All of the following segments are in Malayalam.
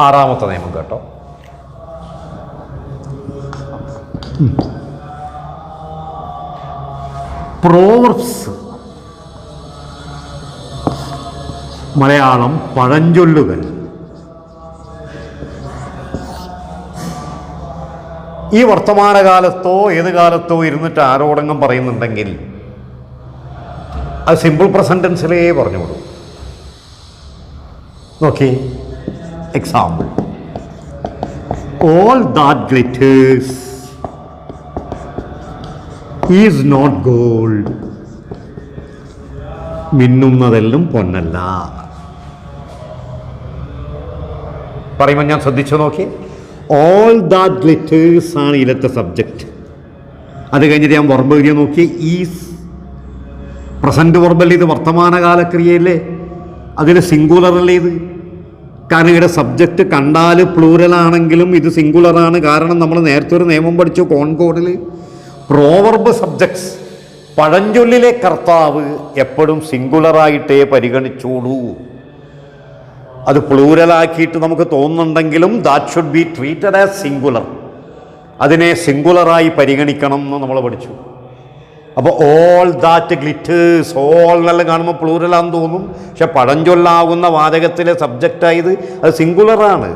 ആറാമത്തെ നിയമം കേട്ടോ. പ്രോവർബ്സ്, മലയാളം പഴഞ്ചൊല്ലുകൾ. ഈ വർത്തമാനകാലത്തോ ഏത് കാലത്തോ ഇരുന്നിട്ട് ആരോടെങ്കിലും പറയുന്നുണ്ടെങ്കിൽ അത് സിമ്പിൾ പ്രസൻറ്റൻസിലേ പറഞ്ഞോളൂ. നോക്കി, example: all that glitters is not gold. മിന്നുന്നതെല്ലാം പൊന്നല്ല. പറയുമ്പോൾ ഞാൻ ശ്രദ്ധിച്ചു നോക്കി. all that glitters ആണ് ഇതിലത്തെ സബ്ജക്റ്റ്. അത് കഴിഞ്ഞിട്ട് ഞാൻ വെർബ് എഴുതി നോക്കി. ഈസ് പ്രസൻറ്റ് വെർബല്ലേ ഇത്, വർത്തമാനകാല ക്രിയയല്ലേ, അതിൽ സിംഗുലറല്ലേ ഇത്. കാരണം ഇവിടെ സബ്ജക്റ്റ് കണ്ടാൽ പ്ലൂരലാണെങ്കിലും ഇത് സിംഗുലറാണ്. കാരണം നമ്മൾ നേരത്തെ ഒരു നിയമം പഠിച്ചു കോൺകോഡിൽ, പ്രോവർബ് സബ്ജക്ട്സ്, പഴഞ്ചൊല്ലിലെ കർത്താവ് എപ്പോഴും സിംഗുലറായിട്ടേ പരിഗണിച്ചോളൂ. അത് പ്ലൂരലാക്കിയിട്ട് നമുക്ക് തോന്നുന്നുണ്ടെങ്കിലും that should be treated as singular. അതിനെ സിംഗുലറായി പരിഗണിക്കണം എന്ന് നമ്മൾ പഠിച്ചു. അപ്പോൾ ഓൾ ദാറ്റ് ഗ്ലിറ്റേഴ്സ്, ഓൾ എന്നെല്ലാം കാണുമ്പോൾ പ്ലൂരലാന്ന് തോന്നും, പക്ഷെ പഴഞ്ചൊല്ലാകുന്ന വാചകത്തിലെ സബ്ജക്റ്റായത് അത് സിംഗുലറാണ്.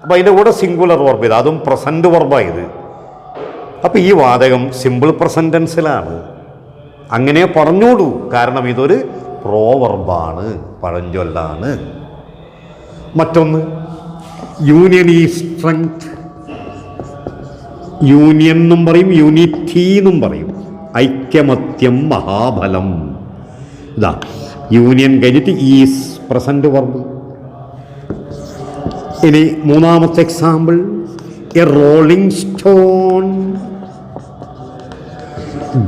അപ്പോൾ അതിൻ്റെ കൂടെ സിംഗുലർ വർബ് ഇത്, അതും പ്രസൻറ്റ് വർബായത്. അപ്പോൾ ഈ വാചകം സിമ്പിൾ പ്രസൻറ്റൻസിലാണ്. അങ്ങനെ പറഞ്ഞോളൂ, കാരണം ഇതൊരു പ്രോവർബാണ്, പഴഞ്ചൊല്ലാണ്. മറ്റൊന്ന്, യൂണിയൻ ഈസ് സ്ട്രെങ്ത്. യൂണിയൻ എന്നും പറയും, യൂണിറ്റി എന്നും പറയും. ഐക്യമത്യം മഹാബലം. ഇതാ യൂണിയൻ കഴിഞ്ഞിട്ട് ഈസ് പ്രസന്റ് വർബ്. ഇനി മൂന്നാമത്തെ example: A rolling stone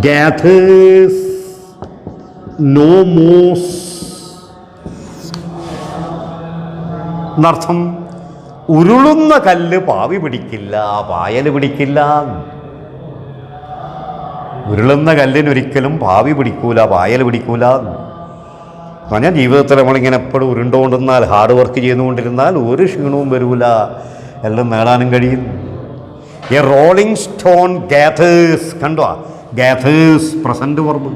gathers no moss. എന്നർത്ഥം ഉരുളുന്ന കല്ല് പാവി പിടിക്കില്ല, പായൽ പിടിക്കില്ല. ഉരുളുന്ന കല്ലിനൊരിക്കലും പാവി പിടിക്കൂല, പായൽ പിടിക്കൂല. പറഞ്ഞാൽ ജീവിതത്തിൽ നമ്മളിങ്ങനെ എപ്പോഴും ഉരുണ്ടുകൊണ്ടിരുന്നാൽ, ഹാർഡ് വർക്ക് ചെയ്തുകൊണ്ടിരുന്നാൽ ഒരു ക്ഷീണവും വരൂല, എല്ലാം നേടാനും കഴിയും. എ റോളിംഗ് സ്റ്റോൺ ഗാഥേഴ്സ്, കണ്ടോ, gathers present verb.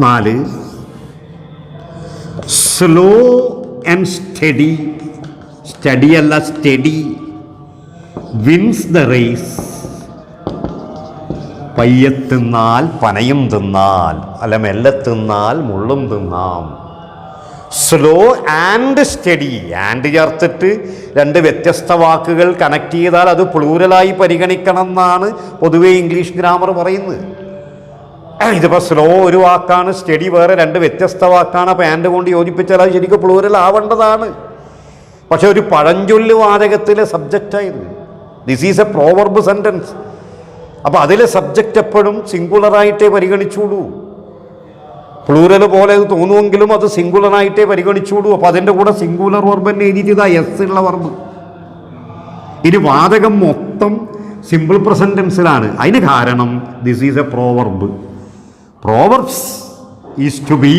4, slow and steady, study അല്ല സ്റ്റഡി, വിൻസ് ദ റേസ്. പയ്യത്തിന്നാൽ പനയും തിന്നാൽ, അല്ല മെല്ലെ തിന്നാൽ മുള്ളും തിന്നാം. സ്ലോ ആൻഡ് സ്റ്റഡി, ആൻഡ് ചേർത്തിട്ട് രണ്ട് വ്യത്യസ്ത വാക്കുകൾ കണക്ട് ചെയ്താൽ അത് പ്ലൂരലായി പരിഗണിക്കണം എന്നാണ് പൊതുവേ ഇംഗ്ലീഷ് ഗ്രാമർ പറയുന്നത്. ഇതിപ്പോൾ സ്ലോ ഒരു വാക്കാണ്, സ്റ്റഡി വേറെ, രണ്ട് വ്യത്യസ്ത വാക്കാണ്. അപ്പോൾ ആൻഡ് കൊണ്ട് യോജിപ്പിച്ചാൽ അത് ശരിക്കും പ്ലൂരൽ ആവേണ്ടതാണ്. പക്ഷെ ഒരു പഴഞ്ചൊല്ല് വാചകത്തിലെ സബ്ജക്റ്റായിരുന്നു. This is a proverb sentence. അപ്പോൾ അതിലെ സബ്ജക്റ്റ് എപ്പോഴും സിംഗുലറായിട്ടേ പരിഗണിച്ചോളൂ. പ്ലൂരൽ പോലെ അത് തോന്നുമെങ്കിലും അത് സിംഗുലറായിട്ടേ പരിഗണിച്ചോളൂ. അപ്പോൾ അതിൻ്റെ കൂടെ സിംഗുലർ വർബ് തന്നെ എഴുതിയതാ, എസ് ഉള്ള വർബ്. ഇനി വാചകം മൊത്തം സിമ്പിൾ പ്രസൻറ്റൻസിലാണ്. അതിന് കാരണം this is a proverb. Proverbs is to be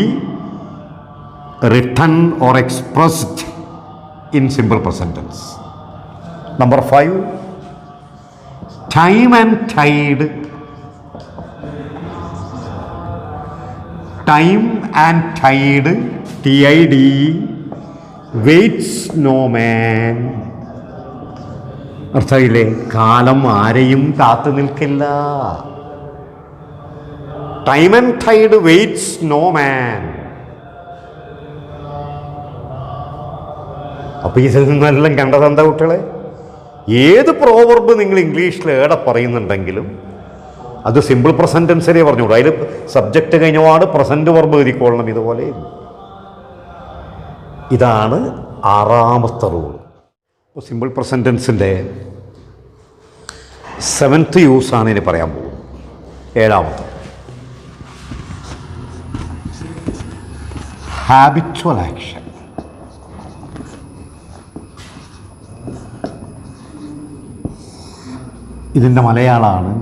written or expressed in simple present tense. Number 5, time and tide. Time and tide, TID, waits no man. അർത്ഥമില്ലേ? കാലം ആരെയും കാത്തു നിൽക്കില്ല. Time and tide waits no man. അപ്പോൾ ഇതിൽ നിന്നെല്ലാം കണ്ടത് എന്താ കുട്ടികളെ? ഏത് പ്രോവർബ് നിങ്ങൾ ഇംഗ്ലീഷിൽ ഏടെ പറയുന്നുണ്ടെങ്കിലും അത് സിമ്പിൾ പ്രസൻറ്റൻസിലേ പറഞ്ഞോളൂ. അതിൽ സബ്ജക്റ്റ് കഴിഞ്ഞപാട് പ്രസൻറ്റ് വർബ് എഴുതിക്കൊള്ളണം. ഇതുപോലെ ഇതാണ് 6ാമത്തെ റൂൾ. അപ്പോൾ സിമ്പിൾ പ്രസൻറ്റൻസിൻ്റെ 7th യൂസാണ് ഇനി പറയാൻ പോകുന്നത്. 7ാമത്തെ ഹാബിച്വൽ ആക്ഷൻ. ഇതിൻ്റെ മലയാളമാണ്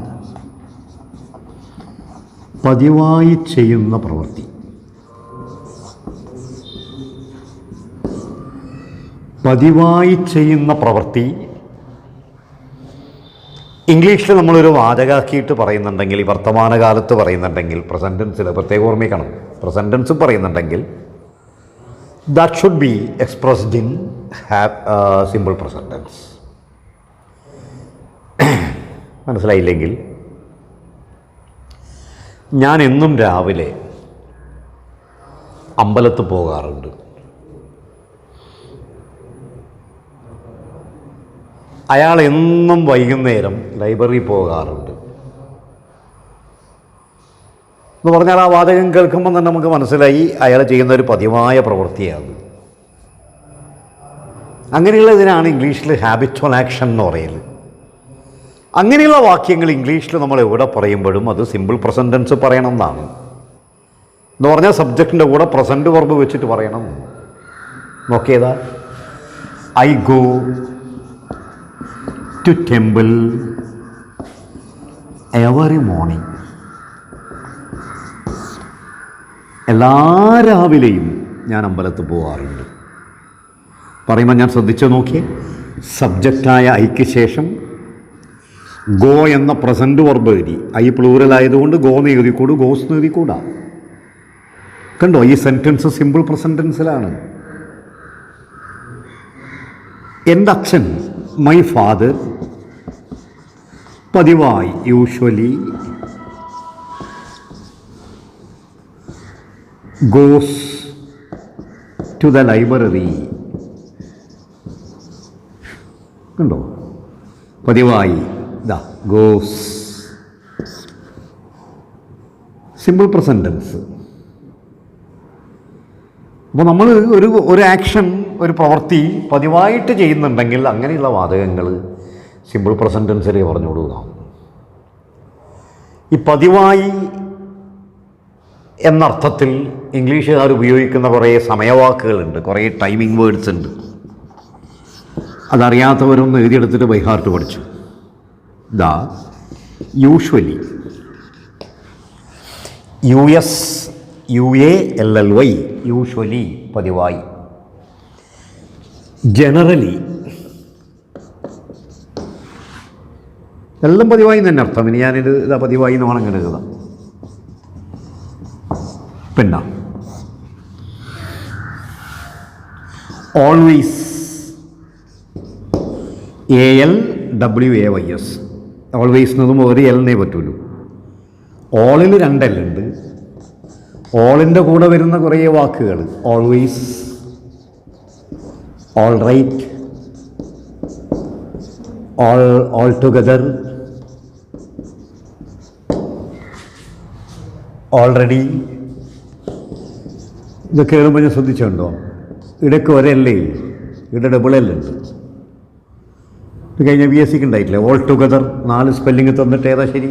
പതിവായി ചെയ്യുന്ന പ്രവൃത്തി. പതിവായി ചെയ്യുന്ന പ്രവൃത്തി ഇംഗ്ലീഷിൽ നമ്മളൊരു വാചകമാക്കിയിട്ട് പറയുന്നുണ്ടെങ്കിൽ, ഈ വർത്തമാനകാലത്ത് പറയുന്നുണ്ടെങ്കിൽ, പ്രസൻറ്റൻസിൽ പ്രത്യേകം ഓർമ്മിക്കണം, പ്രസൻറ്റൻസ് പറയുന്നുണ്ടെങ്കിൽ that should be expressed in simple present tense. മനസ്സിലായില്ലെങ്കിൽ, ഞാൻ എന്നും രാവിലെ അമ്പലത്ത് പോകാറുണ്ട്. അയാൾ എന്നും വൈകുന്നേരം ലൈബ്രറി പോകാറുണ്ട് എന്ന് പറഞ്ഞാൽ ആ വാചകം കേൾക്കുമ്പോൾ തന്നെ നമുക്ക് മനസ്സിലായി അയാൾ ചെയ്യുന്ന ഒരു പതിവായ പ്രവൃത്തിയാണ്. അങ്ങനെയുള്ളതിനാണ് ഇംഗ്ലീഷിൽ ഹാബിച്വൽ ആക്ഷൻ എന്ന് പറയുന്നത്. അങ്ങനെയുള്ള വാക്യങ്ങൾ ഇംഗ്ലീഷിൽ നമ്മൾ എവിടെ പറയുമ്പോഴും അത് സിമ്പിൾ പ്രസൻറ്റൻസ് പറയണം എന്നാണ്. എന്ന് പറഞ്ഞാൽ സബ്ജക്റ്റിൻ്റെ കൂടെ പ്രസൻറ്റ് വെർബ് വെച്ചിട്ട് പറയണം. നോക്കിയതാ, I go to temple every morning. എല്ലാ രാവിലെയും ഞാൻ അമ്പലത്തിൽ പോകാറുണ്ട്. പറയുമ്പോൾ ഞാൻ ശ്രദ്ധിച്ചു നോക്കിയേ, സബ്ജക്റ്റായ ഐക്ക് ശേഷം ഗോ എന്ന പ്രസൻറ്റ് വെർബ് എഴുതി. ഐ പ്ലൂറലായതുകൊണ്ട് ഗോ എന്ന് എഴുതിക്കൂടും, ഗോസ് എന്ന് എഴുതിക്കൂടാ. കണ്ടോ, ഈ സെൻറ്റൻസ് സിമ്പിൾ പ്രസൻറ്റൻസിലാണ്. എൻ്റെ അച്ഛൻ, മൈ ഫാദർ, പതിവായി usually goes to the library. കണ്ടോ, പതിവായി ദാ ഗോസ്, സിമ്പിൾ പ്രസൻറ്റൻസ്. അപ്പോൾ നമ്മൾ ഒരു ആക്ഷൻ, ഒരു പ്രവൃത്തി പതിവായിട്ട് ചെയ്യുന്നുണ്ടെങ്കിൽ അങ്ങനെയുള്ള വാചകങ്ങൾ സിമ്പിൾ പ്രസൻറ്റൻസിലേ പറഞ്ഞോളൂ. ഈ പതിവായി എന്നർത്ഥത്തിൽ ഇംഗ്ലീഷുകാർ ഉപയോഗിക്കുന്ന കുറേ സമയവാക്കുകളുണ്ട്, കുറേ ടൈമിംഗ് വേർഡ്സ് ഉണ്ട്. അതറിയാത്തവരൊന്ന് എഴുതിയെടുത്തിട്ട് ബൈ ഹാർട്ട് പഠിച്ചു. ദാ യൂഷ്വലി, USUALLY, യൂഷ്വലി പതിവായി. ജനറലി, എല്ലാം പതിവായി തന്നെ അർത്ഥം. ഇനി ഞാനിത് ഇതാ പതിവായി എന്ന് വേണം എഴുതുക. പിന്നെ ഓൾവേസ്, ALWAYS, ഓൾവേസ് എന്നതും ഒരു എൽന്നേ പറ്റുള്ളൂ. ഓളിൽ 2 L ഉണ്ട്. ഓളിൻ്റെ കൂടെ വരുന്ന കുറേ വാക്കുകൾ, always, all right, all together, already. ഇതൊക്കെ എഴുതുമ്പോൾ ഞാൻ ശ്രദ്ധിച്ചുണ്ടോ, ഇടയ്ക്ക് ഒരല്ലേ, ഇവിടെ ഡബിൾ എൽ ഉണ്ട്. ഇത് കഴിഞ്ഞ BSc ഉണ്ടായിട്ടില്ല, ഓൾ ടുഗദർ 4 സ്പെല്ലിങ് തന്നിട്ട് ഏതാ ശരി?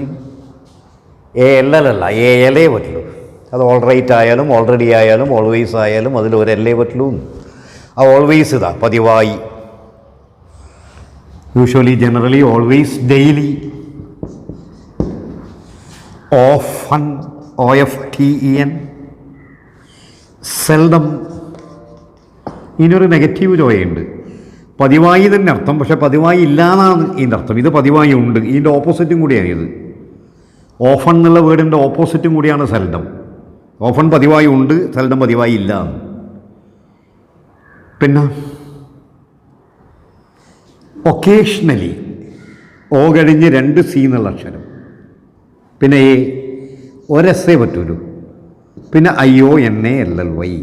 ALL അല്ല, ALA പറ്റുള്ളൂ. അത് ഓൾ റൈറ്റ് ആയാലും ഓൾറെഡി ആയാലും ഓൾവേസ് ആയാലും അതിൽ ഒരു എല്ലേ പറ്റുള്ളൂ. ആ ഓൾവേസ് ഇതാ പതിവായി, usually, generally, always, daily, often, OFTEN, seldom. ഇതിനൊരു നെഗറ്റീവ് ചോയുണ്ട്. പതിവായി തന്നെ അർത്ഥം, പക്ഷെ പതിവായി ഇല്ലാന്നാണ് ഇതിൻ്റെ അർത്ഥം. ഇത് പതിവായി ഉണ്ട്, ഇതിൻ്റെ ഓപ്പോസിറ്റും കൂടിയാണ് ഇത്. ഓഫൺ എന്നുള്ള വേർഡിൻ്റെ ഓപ്പോസിറ്റും കൂടിയാണ് സെൽഡം. ഓഫൺ പതിവായി ഉണ്ട്, സെൽഡം പതിവായി ഇല്ല. പിന്നെ ഒക്കേഷണലി, ഓ കഴിഞ്ഞ് 2 C എന്നുള്ള അക്ഷരം, പിന്നെ ഒരെസ്സേ പറ്റൂലൂ, പിന്നെ IONALLY.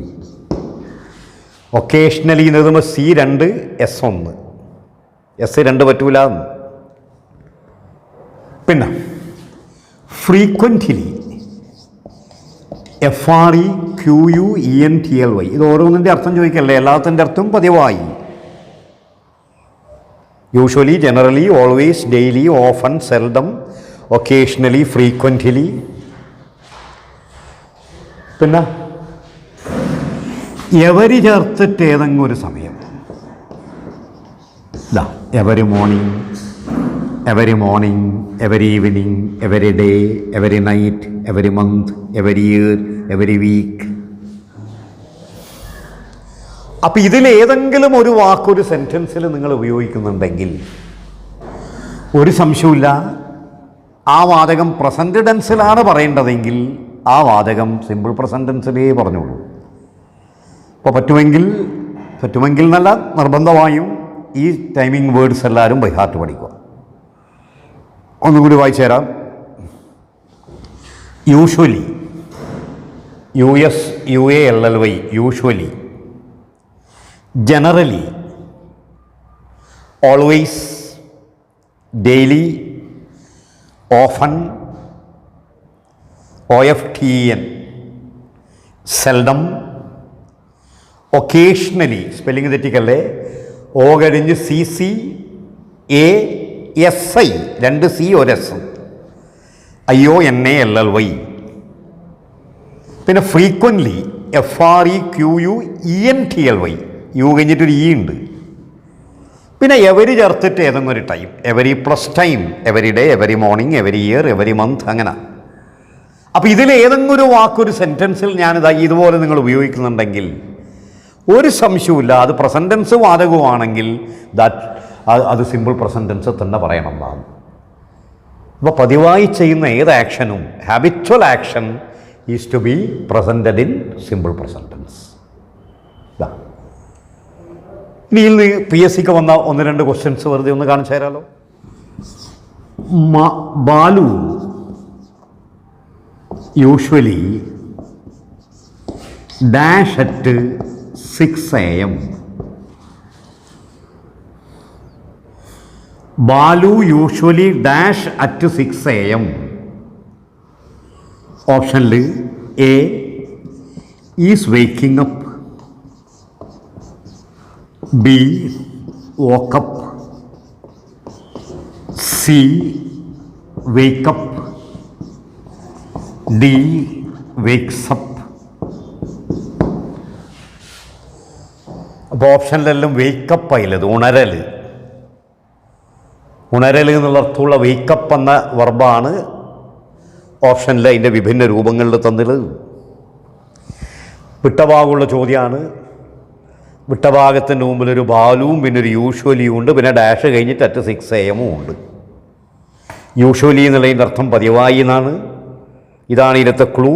ഒക്കേഷണലി എന്ന് എഴുതുമ്പോൾ C 2 S 1, S 2 പറ്റൂല. പിന്നെ ഫ്രീക്വൻ്റ്ലി, FREQUENTLY. ഇത് ഓരോന്നിൻ്റെ അർത്ഥം ചോദിക്കല്ലേ, എല്ലാത്തിൻ്റെ അർത്ഥം പതിവായി. Usually, generally, always, daily, often, seldom, occasionally, frequently. പിന്നെ എവരി ചേർത്തിട്ട് ഏതെങ്കിലും ഒരു സമയം, ഇതാ every morning, every morning, every evening, every day, every night, every month, every year, every week. അപ്പം ഇതിലേതെങ്കിലും ഒരു വാക്കൊരു സെൻറ്റൻസിൽ നിങ്ങൾ ഉപയോഗിക്കുന്നുണ്ടെങ്കിൽ ഒരു സംശയമില്ല, ആ വാചകം പ്രസൻറ്റ് ടെൻസിലാണ് പറയേണ്ടതെങ്കിൽ ആ വാചകം സിമ്പിൾ പ്രസൻറ്റ് ടെൻസിലേ പറഞ്ഞോളൂ. അപ്പോൾ പറ്റുമെങ്കിൽ നല്ല നിർബന്ധമായും ഈ ടൈമിംഗ് വേർഡ്സ് എല്ലാവരും ബൈ ഹാർട്ട് പഠിക്കുക. ഒന്നുകൂടി വായിച്ചു തരാം. Usually, USUALLY, usually. Generally, always, daily, often, OFTEN, seldom, occasionally, spelling തെറ്റിക്കല്ലേ, O കഴിഞ്ഞ് CCASI, 2 C 1 S, IONALLY. പിന്നെ ഫ്രീക്വൻ്റ്ലി, FREQUENTLY, യു കഴിഞ്ഞിട്ടൊരു ഇ ഉണ്ട്. പിന്നെ എവരി ചേർത്തിട്ട് ഏതെങ്കിലും ഒരു time, every plus time, every day, every morning, every year, every month, അങ്ങനെ. അപ്പോൾ ഇതിലേതെങ്കിലും ഒരു വാക്കൊരു സെൻറ്റൻസിൽ ഞാനിതാ ഇതുപോലെ നിങ്ങൾ ഉപയോഗിക്കുന്നുണ്ടെങ്കിൽ ഒരു സംശയവുമില്ല, അത് പ്രസൻറ്റ് ടെൻസ് വാചകമാണെങ്കിൽ അത് സിമ്പിൾ പ്രസൻറ്റ് ടെൻസ് തന്നെ പറയണം എന്നാണ്. അപ്പോൾ പതിവായി ചെയ്യുന്ന ഏത് ആക്ഷനും, habitual action is to be presented in simple present tense. ഇനി ഇന്ന് PSCക്ക് വന്ന 1-2 ക്വസ്റ്റ്യൻസ് വെറുതെ ഒന്ന് കാണിച്ചു തരാമല്ലോ. Balu usually dash at 6 AM. Balu usually dash at 6 AM. ഓപ്ഷനിൽ A is waking up, B woke up, C wake up, D wakes up. അപ്പോൾ ഓപ്ഷനിലെല്ലാം വേക്കപ്പ് ആയില്ലത്, ഉണരൽ എന്നുള്ള അർത്ഥമുള്ള വേക്കപ്പ് എന്ന വർബാണ് ഓപ്ഷനിൽ അതിൻ്റെ വിഭിന്ന രൂപങ്ങളിൽ തന്നിട്ടുള്ളത്. വിട്ടഭാഗമുള്ള ചോദ്യമാണ്. വിട്ടഭാഗത്തിൻ്റെ മുമ്പിലൊരു ബാലുവും പിന്നെ ഒരു യൂഷ്വലിയും ഉണ്ട്, പിന്നെ ഡാഷ് കഴിഞ്ഞിട്ട് അറ്റ് 6 AM ഉണ്ട്. യൂഷ്വലി എന്നുള്ളതിൻ്റെ അർത്ഥം പതിവായി എന്നാണ്. ഇതാണ് ഇതിലത്തെ ക്ലൂ.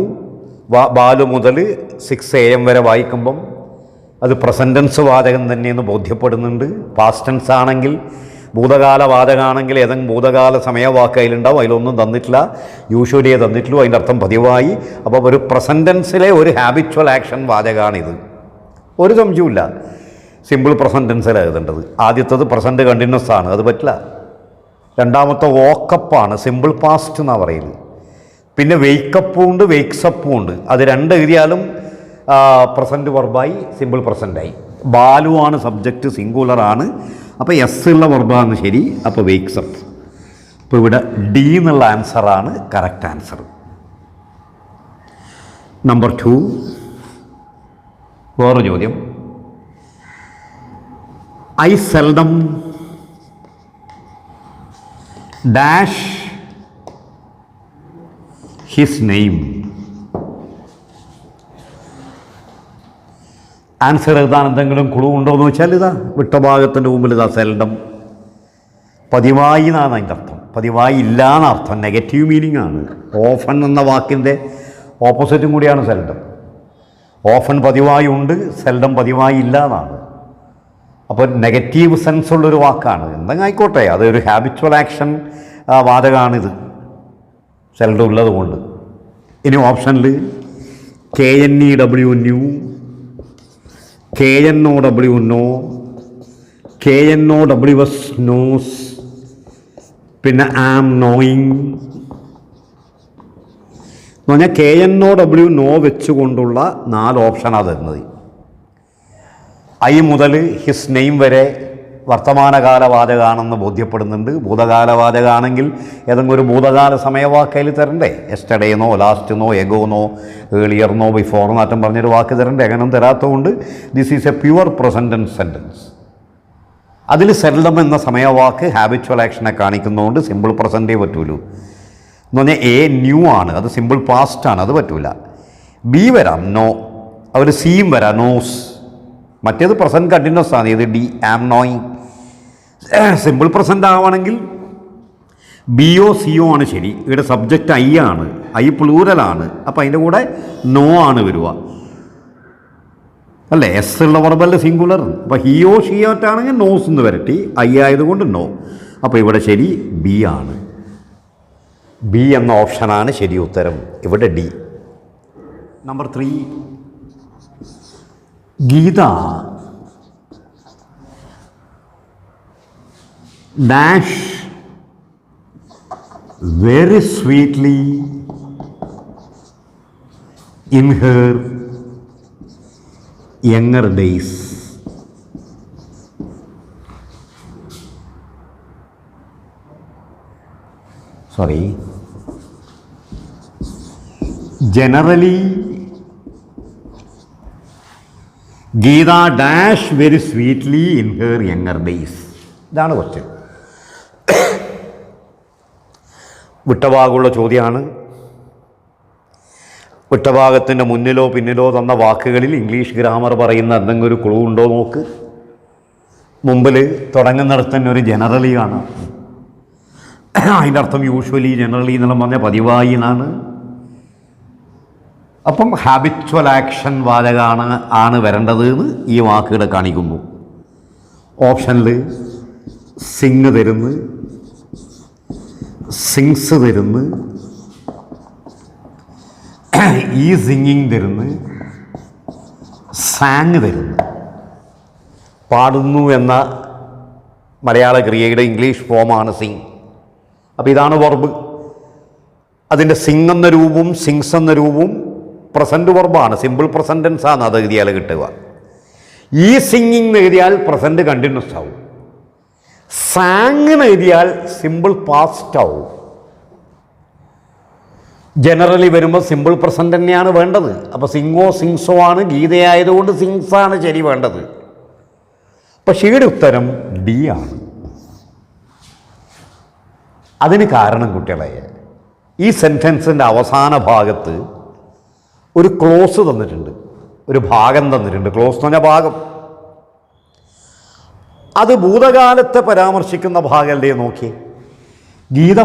ബാലു മുതൽ 6 AM വരെ വായിക്കുമ്പം അത് പ്രസൻറ്റ് ടെൻസ് വാചകം തന്നെയെന്ന് ബോധ്യപ്പെടുന്നുണ്ട്. പാസ്റ്റ് ടെൻസ് ആണെങ്കിൽ, ഭൂതകാല വാചകമാണെങ്കിൽ ഏതെങ്കിലും ഭൂതകാല സമയവാക്ക് അതിലുണ്ടാവും, അതിലൊന്നും തന്നിട്ടില്ല, യൂഷ്വലിയെ തന്നിട്ടുള്ളൂ, അതിൻ്റെ അർത്ഥം പതിവായി. അപ്പോൾ ഒരു പ്രസൻറ്റ് ടെൻസിലെ ഒരു ഹാബിച്വൽ ആക്ഷൻ വാചകമാണിത്. ഒരു സംശയവുമില്ല, സിമ്പിൾ പ്രസൻറ്റ് ടെൻസിലാണ് എഴുതേണ്ടത്. ആദ്യത്തത് പ്രസൻറ്റ് കണ്ടിന്യൂസ് ആണ്, അത് പറ്റില്ല. രണ്ടാമത്തെ വോക്കപ്പാണ്, സിമ്പിൾ പാസ്റ്റ് എന്നാണ് പറയുന്നത്. പിന്നെ വെയ്ക്കപ്പും ഉണ്ട്, വെയ്ക്സപ്പും ഉണ്ട്. അത് 2 എഴുതിയാലും പ്രസൻറ്റ് വർബായി, സിമ്പിൾ പ്രസൻറ്റായി. ബാലു ആണ് സബ്ജക്റ്റ്, സിംഗുലറാണ്. അപ്പോൾ എസ് ഉള്ള വർബാണ് ശരി. അപ്പോൾ വെയ്ക്സപ്പ്. ഇപ്പോൾ ഇവിടെ ഡി എന്നുള്ള ആൻസറാണ് കറക്റ്റ് ആൻസർ. നമ്പർ 2, വേറെ ചോദ്യം. I seldom dash his name. Answer എഴുതാൻ എന്തെങ്കിലും ക്ലൂ ഉണ്ടോ എന്ന് വെച്ചാൽ ഇതാ വിട്ട ഭാഗത്തിൻ്റെ മുമ്പിൽ ഇതാ സെൽഡം. പതിവായി എന്നാണ് അതിൻ്റെ അർത്ഥം, പതിവായി ഇല്ല എന്നർത്ഥം, നെഗറ്റീവ് മീനിങ് ആണ്. ഓഫൺ എന്ന വാക്കിൻ്റെ ഓപ്പോസിറ്റും കൂടിയാണ് സെൽഡം. ഓഫൺ പതിവായി ഉണ്ട്, സെൽഡം പതിവായി ഇല്ല എന്നാണ്. അപ്പോൾ നെഗറ്റീവ് സെൻസുള്ളൊരു വാക്കാണ്. എന്തെങ്കിലും ആയിക്കോട്ടെ, അതൊരു ഹാബിച്വൽ ആക്ഷൻ വാചകമാണിത്, സെൽഡം ഉള്ളത് കൊണ്ട്. ഇനി ഓപ്ഷനിൽ KNEW new, KNOW know, KNOWS knows, പിന്നെ ആം നോയിങ് എന്ന് പറഞ്ഞാൽ KNOW നോ വെച്ചുകൊണ്ടുള്ള 4 ഓപ്ഷനാണ് തരുന്നത്. ഐ മുതൽ ഹിസ് നെയിം വരെ വർത്തമാനകാല വാചകമാണെന്ന് ബോധ്യപ്പെടുന്നുണ്ട്. ഭൂതകാല വാചകമാണെങ്കിൽ ഏതെങ്കിലും ഒരു ഭൂതകാല സമയവാക്കയിൽ തരണ്ടേ? എസ്റ്റർഡേന്നോ, ലാസ്റ്റെന്നോ, എഗോന്നോ, ഏർലിയർന്നോ, ബിഫോർ നാറ്റം പറഞ്ഞൊരു വാക്ക് തരണ്ടേ? അങ്ങനെ തരാത്തതുകൊണ്ട് this is a pure present sentence. അതിൽ സെൽഡം എന്ന സമയവാക്ക് ഹാബിച്വൽ ആക്ഷനെ കാണിക്കുന്നതുകൊണ്ട് സിമ്പിൾ പ്രസൻറ്റേ പറ്റൂലൂ. എന്ന് പറഞ്ഞാൽ എ ന്യൂ ആണ്, അത് സിമ്പിൾ പാസ്റ്റ് ആണ്, അത് പറ്റൂല. ബി വരാം നോ, അവർ സിയും വരാം നോസ്, മറ്റേത് പ്രസൻറ്റ് കണ്ടിന്യൂസ് ആണ്. ഇത് ഡി ആം നോയിങ്. സിമ്പിൾ പ്രസൻറ്റ് ആവണമെങ്കിൽ ബിയോ സിയോ ആണ് ശരി. ഇവിടെ സബ്ജക്റ്റ് ഐ ആണ്, ഐ പ്ലൂരലാണ്. അപ്പോൾ അതിൻ്റെ കൂടെ നോ ആണ് വരിക അല്ലേ. എസ് ഉള്ള വെർബല്ല സിംഗുലർ. അപ്പോൾ ഹിയോ ഷിയോറ്റാണെങ്കിൽ നോസ് എന്ന് വരട്ടി, ഐ ആയതുകൊണ്ട് നോ. അപ്പോൾ ഇവിടെ ശരി ബി ആണ്. ബി എന്ന ഓപ്ഷനാണ് ശരി ഉത്തരം. ഇവിടെ D. Number 3, Geetha dash very sweetly in her younger days. Sorry. Generally, Geeta dash very sweetly in her younger days. ഇതാണ് ക്വസ്റ്റ്യൻ. വിട്ടഭാഗമുള്ള ചോദ്യമാണ്. വിട്ടഭാഗത്തിൻ്റെ മുന്നിലോ പിന്നിലോ തന്ന വാക്കുകളിൽ ഇംഗ്ലീഷ് ഗ്രാമർ പറയുന്ന എന്തെങ്കിലും ഒരു ക്ലൂ ഉണ്ടോ നോക്ക്. മുമ്പിൽ തുടങ്ങുന്നിടത്ത് തന്നെ ഒരു ജനറലി കാണാം. അതിൻ്റെ അർത്ഥം യൂഷ്വലി, ജനറലി എന്നെല്ലാം പറഞ്ഞാൽ പതിവായി എന്നാണ്. അപ്പം ഹാബിച്വൽ ആക്ഷൻ വാചകമാണ് വരേണ്ടത് എന്ന് ഈ വാക്കുകളെ കാണിക്കുന്നു. ഓപ്ഷനിൽ സിങ് തരുന്നു, സിങ്സ് തരുന്നു, ഈ സിംഗിങ് തരുന്നു, സാങ് തരുന്നു. പാടുന്നു എന്ന മലയാള ക്രിയയുടെ ഇംഗ്ലീഷ് ഫോമാണ് സിങ്. അപ്പോൾ ഇതാണ് വെർബ്. അതിൻ്റെ സിങ് എന്ന രൂപവും സിങ്സ് എന്ന രൂപവും പ്രസൻറ്റ് വെർബാണ്. സിമ്പിൾ പ്രസൻറ്റ് ടെൻസാണ് അത് എഴുതിയാൽ കിട്ടുക. ഈ സിംഗിങ് എഴുതിയാൽ പ്രസൻറ്റ് കണ്ടിന്യൂസ് ആവും. സാങ്ങിന് എഴുതിയാൽ സിമ്പിൾ പാസ്റ്റ് ആവും. ജനറലി വരുമ്പോൾ സിമ്പിൾ പ്രസൻറ്റ് തന്നെയാണ് വേണ്ടത്. അപ്പോൾ സിങ്ങോ സിങ്സോ ആണ്. ഗീതയായതുകൊണ്ട് സിങ്സാണ് ശരി വേണ്ടത്. പക്ഷേ ഇവിടെ ഉത്തരം ഡി ആണ്. അതിന് കാരണം കുട്ടികളെ, ഈ സെൻറ്റൻസിൻ്റെ അവസാന ഭാഗത്ത് ഒരു ക്ലോസ് തന്നിട്ടുണ്ട്, ഒരു ഭാഗം തന്നിട്ടുണ്ട്. ക്ലോസ് എന്ന് പറഞ്ഞാൽ ഭാഗം. അത് ഭൂതകാലത്തെ പരാമർശിക്കുന്ന ഭാഗമല്ലേ നോക്കി. ഗീത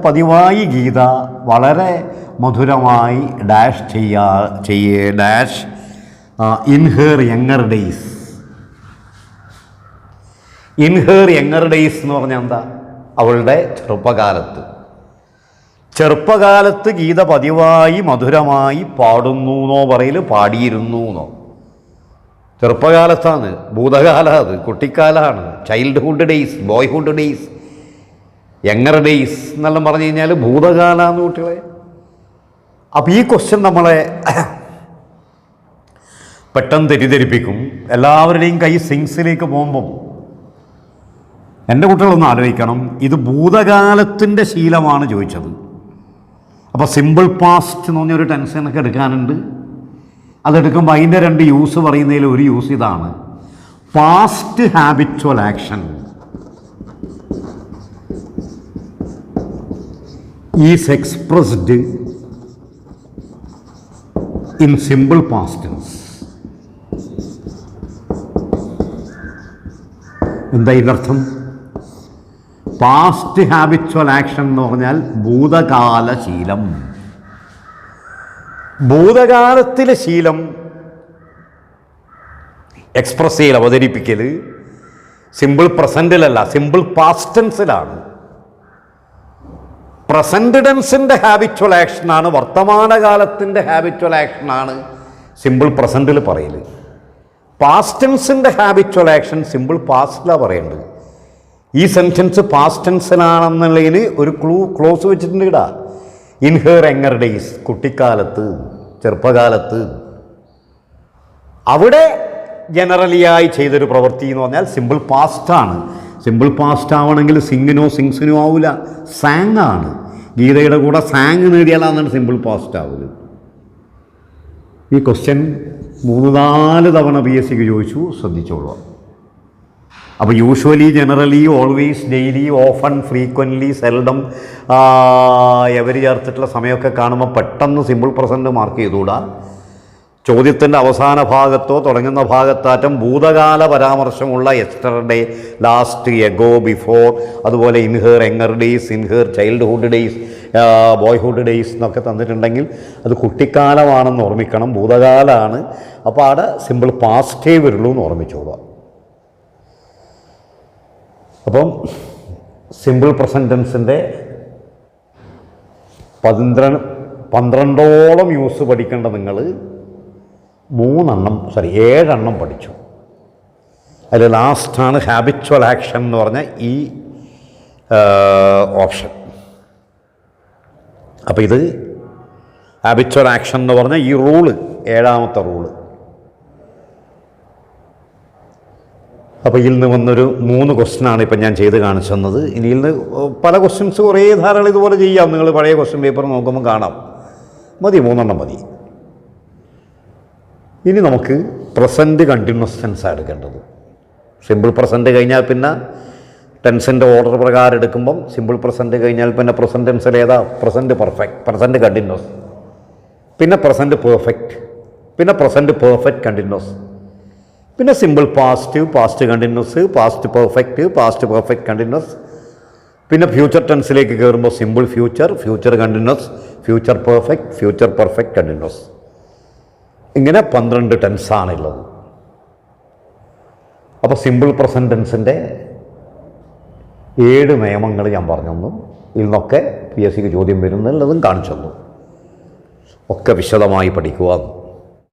പതിവായി ഗീത വളരെ മധുരമായി dash in her younger days. In her younger days എന്ന് പറഞ്ഞാൽ എന്താ? അവളുടെ ചെറുപ്പകാലത്ത് ഗീത പതിവായി മധുരമായി പാടുന്നു എന്നോ പറയൽ പാടിയിരുന്നു എന്നോ. ചെറുപ്പകാലത്താണ്, ഭൂതകാലം, അത് കുട്ടിക്കാലമാണ്. Childhood days, boyhood days, younger days എന്നെല്ലാം പറഞ്ഞു കഴിഞ്ഞാൽ ഭൂതകാലമാണ് കുട്ടികളെ. അപ്പോൾ ഈ ക്വസ്റ്റ്യൻ നമ്മളെ പെട്ടെന്ന് തെറ്റിദ്ധരിപ്പിക്കും. എല്ലാവരുടെയും കൈ സിങ്സിലേക്ക് പോകുമ്പം എൻ്റെ കുട്ടികളൊന്ന് ആലോചിക്കണം, ഇത് ഭൂതകാലത്തിൻ്റെ ശീലമാണ് ചോദിച്ചത്. അപ്പോൾ സിമ്പിൾ പാസ്റ്റ് എന്ന് പറഞ്ഞൊരു ടെൻഷനൊക്കെ എടുക്കാനുണ്ട്. അതെടുക്കുമ്പോൾ അതിൻ്റെ രണ്ട് യൂസ് പറയുന്നതിൽ ഒരു യൂസ് ഇതാണ്: past habitual action is expressed in simple past tense. എന്താ ഇതിനർത്ഥം? പാസ്റ്റ് ഹാബിച്വൽ ആക്ഷൻ എന്ന് പറഞ്ഞാൽ ഭൂതകാല ശീലം. ഭൂതകാലത്തിലെ ശീലം എക്സ്പ്രസ് ചെയ്യൽ, അവതരിപ്പിക്കൽ സിമ്പിൾ പ്രസൻറ്റിലല്ല, സിമ്പിൾ പാസ്റ്റ് ടെൻസിലാണ്. പ്രസൻറ്റ് ടെൻസിൻ്റെ ഹാബിച്വൽ ആക്ഷനാണ്, വർത്തമാനകാലത്തിൻ്റെ ഹാബിച്വൽ ആക്ഷനാണ് സിമ്പിൾ പ്രസൻറ്റിൽ പറയൽ. പാസ്റ്റ് ടെൻസിൻ്റെ ഹാബിച്വൽ ആക്ഷൻ സിമ്പിൾ പാസ്റ്റിലാണ് പറയേണ്ടത്. ഈ സെൻറ്റൻസ് പാസ്റ്റ് ടെൻസിലാണെന്നുള്ളതിന് ഒരു ക്ലോസ് വെച്ചിട്ടുണ്ട് ഇടാ. ഇൻ ഹെർ യങ്ങർ ഡേയ്സ്, കുട്ടിക്കാലത്ത്, ചെറുപ്പകാലത്ത്. അവിടെ ജനറലിയായി ചെയ്തൊരു പ്രവൃത്തി എന്ന് പറഞ്ഞാൽ സിമ്പിൾ പാസ്റ്റാണ്. സിമ്പിൾ പാസ്റ്റ് ആവണമെങ്കിൽ സിങ്ങിനോ സിങ്സിനോ ആവില്ല, സാങ് ആണ്. ഗീതയുടെ കൂടെ സാങ് നേടിയാലാണ് സിമ്പിൾ പാസ്റ്റ് ആവുന്നത്. ഈ ക്വസ്റ്റ്യൻ 3-4 തവണ PSCക്ക് ചോദിച്ചു, ശ്രദ്ധിച്ചോളൂ. അപ്പോൾ usually, generally, always, daily, often, frequently, seldom, ever ചേർത്തിട്ടുള്ള സമയമൊക്കെ കാണുമ്പോൾ പെട്ടെന്ന് സിമ്പിൾ പ്രസൻറ്റ് മാർക്ക് ചെയ്തുകൂടാ. ചോദ്യത്തിൻ്റെ അവസാന ഭാഗത്തോ തുടങ്ങുന്ന ഭാഗത്താറ്റം ഭൂതകാല പരാമർശമുള്ള യെസ്റ്റർഡേ, ലാസ്റ്റ്, എഗോ, ബിഫോർ, അതുപോലെ in her younger days, in her childhood days, boyhood days എന്നൊക്കെ തന്നിട്ടുണ്ടെങ്കിൽ അത് കുട്ടിക്കാലമാണെന്ന് ഓർമ്മിക്കണം, ഭൂതകാലമാണ്. അപ്പോൾ അവിടെ സിമ്പിൾ പാസ്റ്റേ വരുള്ളൂ എന്ന് ഓർമ്മിച്ചോളാം. അപ്പം സിമ്പിൾ പ്രസൻറ്റ് ടെൻസിൻ്റെ 12ഓളം യൂസ് പഠിക്കേണ്ട നിങ്ങൾ 7 പഠിച്ചു. അതിൽ ലാസ്റ്റാണ് ഹാബിച്വൽ ആക്ഷൻ എന്ന് പറഞ്ഞ ഈ ഓപ്ഷൻ. അപ്പോൾ ഇത് ഹാബിച്വൽ ആക്ഷൻ എന്ന് പറഞ്ഞ ഈ റൂള് 7ാമത്തെ റൂള്. അപ്പോൾ ഇതിൽ നിന്ന് വന്നൊരു 3 ക്വസ്റ്റ്യനാണ് ഇപ്പം ഞാൻ ചെയ്ത് കാണിച്ചു തന്നത്. ഇനിയിൽ നിന്ന് പല ക്വസ്റ്റ്യൻസ് കുറേ ധാരാളം ഇതുപോലെ ചെയ്യാം. നിങ്ങൾ പഴയ ക്വസ്റ്റ്യൻ പേപ്പർ നോക്കുമ്പോൾ കാണാം. മതി, 3 മതി. ഇനി നമുക്ക് പ്രസൻറ്റ് കണ്ടിന്യൂസ് ടെൻസാണ് എടുക്കേണ്ടത്. സിമ്പിൾ പ്രസൻറ്റ് കഴിഞ്ഞാൽ പിന്നെ ടെൻസിൻ്റെ ഓർഡർ പ്രകാരം എടുക്കുമ്പം സിമ്പിൾ പ്രസൻറ്റ് കഴിഞ്ഞാൽ പിന്നെ പ്രസൻറ്റ് ടെൻസിൽ ഏതാ? പ്രസൻറ്റ് പെർഫെക്റ്റ്, പ്രസൻറ്റ് കണ്ടിന്യൂസ്, പിന്നെ പ്രസൻറ്റ് പെർഫെക്റ്റ്, പിന്നെ പ്രസൻറ്റ് പെർഫെക്റ്റ് കണ്ടിന്യൂസ്, പിന്നെ simple past, past continuous, past perfect, past perfect continuous, പിന്നെ ഫ്യൂച്ചർ ടെൻസിലേക്ക് കയറുമ്പോൾ simple future, future continuous, future perfect, future perfect continuous. ഇങ്ങനെ 12 ടെൻസാണുള്ളത്. അപ്പോൾ സിമ്പിൾ പ്രസൻറ്റ് ടെൻസിൻ്റെ 7 നിയമങ്ങൾ ഞാൻ പറഞ്ഞു തന്നു. ഇതിൽ നിന്നൊക്കെ PSCക്ക് ചോദ്യം വരുന്നുള്ളതും കാണിച്ചു തന്നു. ഒക്കെ വിശദമായി പഠിക്കുക.